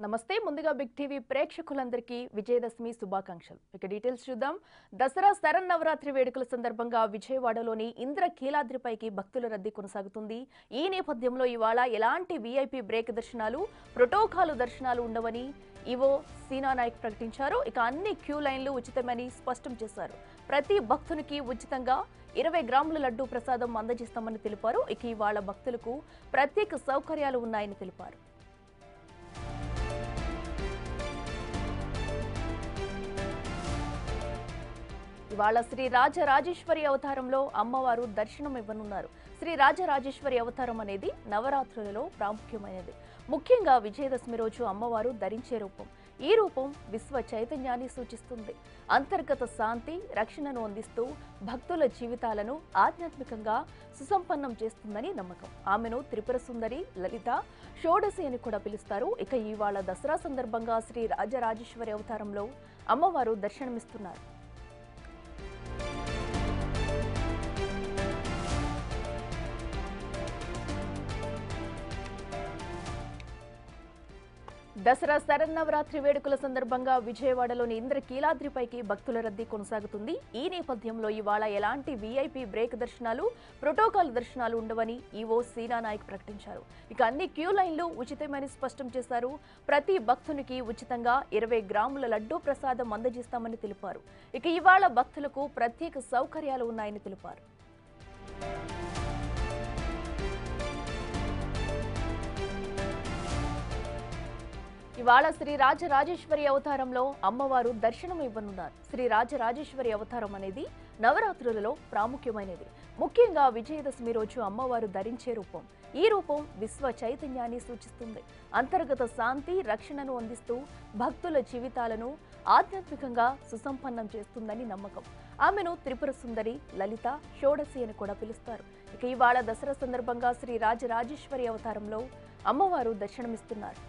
నమస్తే ముందుగా big TV ప్రేక్షకులందరికీ విజయదశమి శుభాకాంక్షలు. ఇక డీటెయిల్స్ చూద్దాం. దసరా శరన్నవరాత్రి వేడుకల సందర్భంగా విజయవాడలోని ఇంద్రకీలాద్రిపైకి భక్తుల రద్దీ కొనసాగుతుంది. ఈ నేపథ్యంలో ఇవాళ ఎలాంటి వీఐపీ బ్రేక్ దర్శనాలు, ప్రోటోకాల్ దర్శనాలు ఉండవని ఈవో సీనా నాయక్ ప్రకటించారు. ఇక అన్ని క్యూ లైన్లు ఉచితమని స్పష్టం చేశారు. ప్రతి భక్తునికి ఉచితంగా 20 గ్రాముల లడ్డూ ప్రసాదం అందజేస్తామని తెలిపారు. ఇక ఇవాళ భక్తులకు ప్రత్యేక సౌకర్యాలు ఉన్నాయని తెలిపారు. ఇవాళ శ్రీ రాజరాజేశ్వరి అవతారంలో అమ్మవారు దర్శనం ఇవ్వనున్నారు. శ్రీ రాజరాజేశ్వరి అవతారం అనేది నవరాత్రులలో ప్రాముఖ్యమైనది. ముఖ్యంగా విజయదశమి రోజు అమ్మవారు ధరించే రూపం. ఈ రూపం విశ్వ చైతన్యాన్ని సూచిస్తుంది. అంతర్గత శాంతి, రక్షణను అందిస్తూ భక్తుల జీవితాలను ఆధ్యాత్మికంగా సుసంపన్నం చేస్తుందని నమ్మకం. ఆమెను త్రిపుర సుందరి, లలిత, షోడశి అని కూడా పిలుస్తారు. ఇక ఇవాళ దసరా సందర్భంగా శ్రీ రాజరాజేశ్వరి అవతారంలో అమ్మవారు దర్శనమిస్తున్నారు. దసరా శరన్నవరాత్రి వేడుకల సందర్భంగా విజయవాడలోని ఇంద్రకీలాద్రిపైకి భక్తుల రద్దీ కొనసాగుతుంది. ఈ నేపథ్యంలో ఇవాళ ఎలాంటి వీఐపీ బ్రేక్ దర్శనాలు, ప్రోటోకాల్ దర్శనాలు ఉండవని ఈవో సీనా నాయక్ ప్రకటించారు. ఇక అన్ని క్యూ లైన్లు ఉచితమని స్పష్టం చేశారు. ప్రతి భక్తునికి ఉచితంగా 20 గ్రాముల లడ్డూ ప్రసాదం అందజేస్తామని తెలిపారు. ఇక ఇవాళ భక్తులకు ప్రత్యేక సౌకర్యాలు ఉన్నాయని తెలిపారు. ఇవాళ శ్రీ రాజరాజేశ్వరి అవతారంలో అమ్మవారు దర్శనం ఇవ్వనున్నారు. శ్రీ రాజరాజేశ్వరి అవతారం అనేది నవరాత్రులలో ప్రాముఖ్యమైనది. ముఖ్యంగా విజయదశమి రోజు అమ్మవారు ధరించే రూపం. ఈ రూపం విశ్వ చైతన్యాన్ని సూచిస్తుంది. అంతర్గత శాంతి, రక్షణను అందిస్తూ భక్తుల జీవితాలను ఆధ్యాత్మికంగా సుసంపన్నం చేస్తుందని నమ్మకం. ఆమెను త్రిపుర సుందరి, లలిత, షోడశి అని కూడా పిలుస్తారు. ఇక ఇవాళ దసరా సందర్భంగా శ్రీ రాజరాజేశ్వరి అవతారంలో అమ్మవారు దర్శనమిస్తున్నారు.